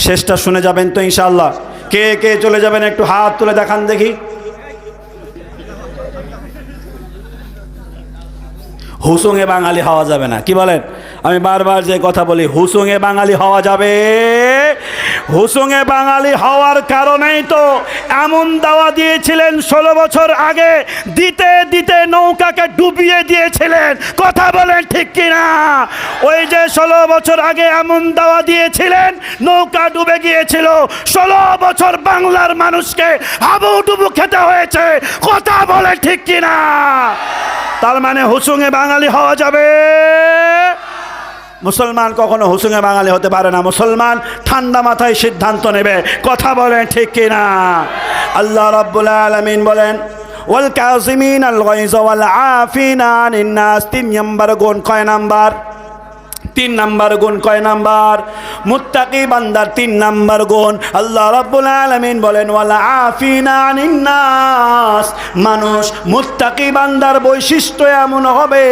শেষটা শুনে যাবেন তো ইনশাআল্লাহ? কে কে চলে যাবেন একটু হাত তুলে দেখান দেখি। হুসুঙে বাঙালি হওয়া যাবে না, কি বলেন? আমি বারবার যে কথা বলি, হুসুঙে বাঙালি হওয়া যাবে। হুসুঙে বাঙালি হওয়ার কারণেই তো এমন দাওয়া দিয়েছিলেন 16 বছর আগে, দিতে দিতে নৌকাকে ডুবিয়ে দিয়েছিলেন। কথা বলেন ঠিক কিনা? ওই যে 16 বছর আগে এমন দাওয়া দিয়েছিলেন, নৌকা ডুবে গিয়েছিল। 16 বছর বাংলার মানুষকে হাবুডুবু খেতে হয়েছে। কথা বলেন ঠিক কিনা? তার মানে হুসুঙে বাঙালি হওয়া যাবে? মুসলমান কখনো হুসুঙে বাঙালি হতে পারে না। মুসলমান ঠান্ডা মাথায় সিদ্ধান্ত নেবে। কথা বলেন ঠিক কিনা? আল্লাহ রাব্বুল আলামিন বলেন, ওয়াল কাযিমিনাল গায়জ ওয়াল আফিনা আনিন নাস। 3 নম্বর গুণ। কয় নাম্বার? 3 নম্বর গুণ। কয় নাম্বার? মুত্তাকি বান্দার 3 নম্বর গুণ। আল্লাহ রাব্বুল আলামিন বলেন, ওয়াল আফিনা আনিন নাস। মানুষ মুত্তাকি বান্দার বৈশিষ্ট্য এমন হবে,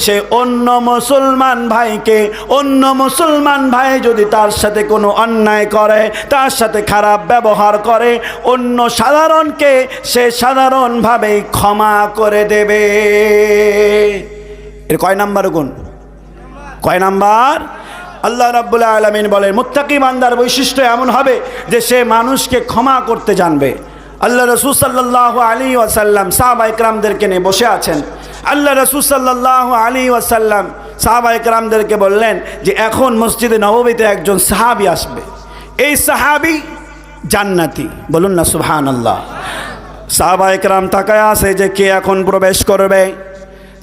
সে অন্য মুসলমান ভাইকে, অন্য মুসলমান ভাই যদি তার সাথে কোনো অন্যায় করে, তার সাথে খারাপ ব্যবহার করে, অন্য সাধারণকে সে সাধারণভাবেই ক্ষমা করে দেবে। এর কয় নাম্বার গুণ? কয় নাম্বার? আল্লাহ রাব্বুল আলামিন বলেন, মুত্তাকি বান্দার বৈশিষ্ট্য এমন হবে যে সে মানুষকে ক্ষমা করতে জানবে। আল্লাহ রাসূল সাল্লাল্লাহু আলাইহি ওয়াসাল্লাম সাহাবায়ে কেরামদেরকে নিয়ে বসে আছেন। আল্লাহ রাসূল সাল্লাল্লাহু আলাইহি ওয়াসাল্লাম সাহাবায়ে কেরামদেরকে বললেন যে এখন মসজিদে নববীতে একজন সাহাবী আসবে, এই সাহাবী জান্নাতি। বলুন না সুবহানাল্লাহ। সাহাবায়ে কেরাম তাকায় আছে যে কে এখন প্রবেশ করবে।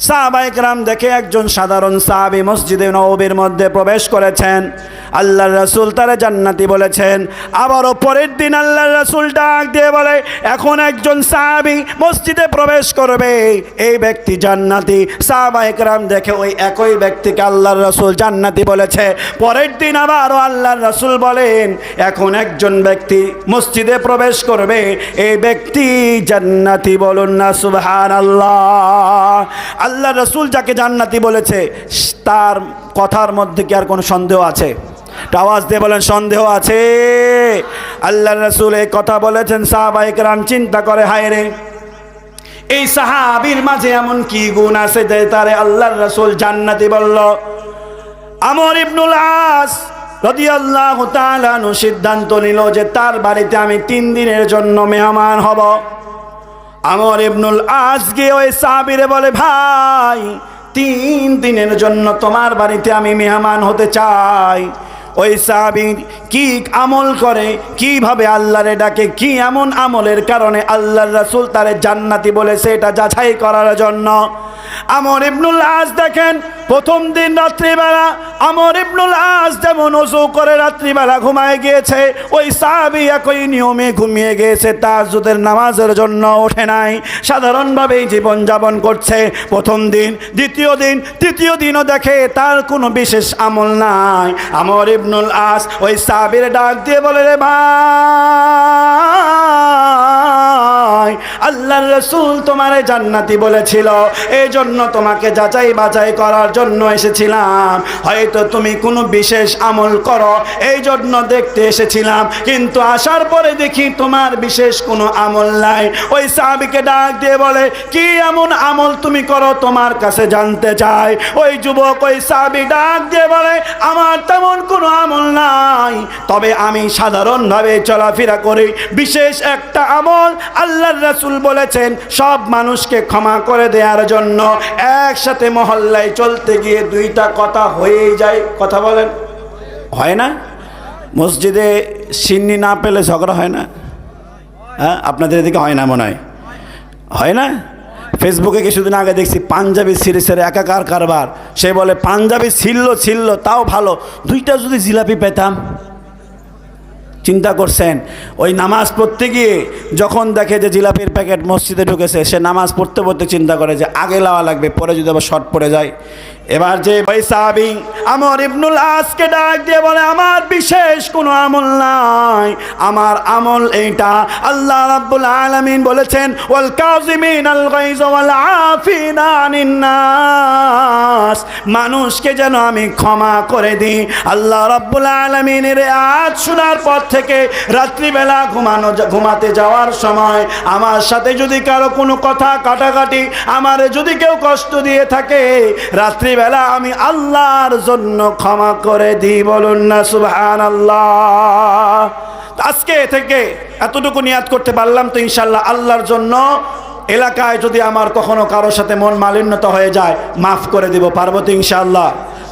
সাহাবায়ে কেরাম দেখে একজন সাধারণ সাহাবী মসজিদে নববীর মধ্যে প্রবেশ করেছেন। আল্লাহর রাসূল তারে জান্নাতি বলেছেন। আবারও পরের দিন আল্লাহর রাসূল ডাক দিয়ে বলে, এখন একজন সাহাবী মসজিদে প্রবেশ করবে, এই ব্যক্তি জান্নাতি। সাহাবায়ে কেরাম দেখে ওই একই ব্যক্তিকে আল্লাহর রাসূল জান্নাতি বলেছে। পরের দিন আবারও আল্লাহর রাসূল বলেন, এখন একজন ব্যক্তি মসজিদে প্রবেশ করবে, এই ব্যক্তি জান্নাতি। বলুন না সুবহানাল্লাহ। আল্লাহ রাসূল যাকে জান্নাতি বলেছে তার কথার মধ্যে কি আর কোনো সন্দেহ আছে? আওয়াজ দিয়ে বলেন, সন্দেহ আছে? আল্লাহ রাসূল এই কথা বলেছেন, সাহাবায়ে কেরাম চিন্তা করে, হায় রে, এই সাহাবীর মাঝে এমন কি গুণ আছে যে তারে আল্লাহর রাসূল জান্নাতি বলল। আমর ইবনুল আস রাদিয়াল্লাহু তাআলা আনহু সিদ্ধান্ত নিল যে তার বাড়িতে আমি 3 দিনের জন্য মেহমান হব। আমর ইবনুল আস গিয়ে ওই সাহাবীরে বলে, ভাই 3 দিনের জন্য তোমার বাড়িতে আমি মেহমান হতে চাই। ওই সাহাবী কি আমল করে, কিভাবে আল্লাহরে ডাকে, কি এমন আমলের কারণে আল্লাহর রাসূল তারে জান্নাতি বলেছে, এটা যাচাই করার জন্য আমর ইবনুল আস দেখেন প্রথম দিন রাত্রিবেলা আমর ইবনুল আস যেমন ওযু করে রাত্রিবেলা ঘুমায় গিয়েছে, ওই সাহাবী একই নিয়মে ঘুমিয়ে গিয়েছে, তাহাজ্জুদের নামাজের জন্য ওঠে নাই, সাধারণভাবেই জীবনযাপন করছে। প্রথম দিন, দ্বিতীয় দিন, তৃতীয় দিনও দেখে তার কোনো বিশেষ আমল নাই। আমর ইবনুল আস ওই সাহাবীর ডাক দিয়ে বলে, রে ভাই, আল্লাহর রাসূল তোমারে জান্নাতি বলেছিল, এই জন্য তোমাকে যাচাই বাছাই করার জন্য এসেছিলাম। হয়তো তুমি কোনো বিশেষ আমল করো, এই জন্য দেখতে এসেছিলাম, কিন্তু আসার পরে দেখি তোমার বিশেষ কোনো আমল নাই। ওই সাহাবীকে ডাক দিয়ে বলে, কি এমন আমল তুমি করো, তোমার কাছে জানতে চাই। ওই যুবক ওই সাহাবী ডাক দিয়ে বলে, আমার তেমন কোনো আমল নাই, তবে আমি সাধারণভাবে চলাফেরা করি। বিশেষ একটা আমল আল্লাহর রাসূল বলেছেন সব মানুষকে ক্ষমা করে দেওয়ার জন্য। একসাথে মহল্লায় চলতে গিয়ে 2টা কথা হয়েই যায়। কথা বলেন, হয় না? মসজিদে সিন্নি না পেলে ঝগড়া হয় না? হ্যাঁ, আপনাদের এদিকে হয় না মনে হয়? হয় না? ফেসবুকে কিছুদিন আগে দেখছি পাঞ্জাবি সিরিজের একাকার কারবার। সে বলে পাঞ্জাবি ছিল তাও ভালো, 2টা যদি জিলাপি পেতাম। চিন্তা করছেন, ওই নামাজ পড়তে গিয়ে যখন দেখে যে জিলাপির প্যাকেট মসজিদে ঢুকেছে, সে নামাজ পড়তে পড়তে চিন্তা করে যে আগে লাওয়া লাগবে, পরে যদি আবার শর্ট পড়ে যায়। এবার যে ওই সাহাবী আমর ইবনুল আসকে ডাক দিয়ে বলে, আমার বিশেষ কোনো আমল নাই, আমার আমল এইটা। আল্লাহ রাব্বুল আলামিন বলেছেন, ওয়াল কাযিমিনাল গায়জ ওয়াল আফিনা আনিন নাস, মানুষকে যেন আমি ক্ষমা করে দিই। আল্লাহ রাব্বুল আলামিনের আয়াত শোনার পর থেকে রাত্রিবেলা ঘুমাতে যাওয়ার সময় আমার সাথে যদি কারো কোনো কথা কাটাকাটি, আমারে যদি কেউ কষ্ট দিয়ে থাকে, রাত্রিবেলা আমি আল্লাহর জন্য ক্ষমা করে দিই। বলুন না সুবহানাল্লাহ। আজকে থেকে এতটুকু নিয়াত করতে পারলাম তো ইনশাআল্লাহ আল্লাহর জন্য এলাকায় যদি আমার কখনো কারোর সাথে মন মালিন্যতা হয়ে যায় মাফ করে দিব, পারবো তো ইনশাআল্লাহ।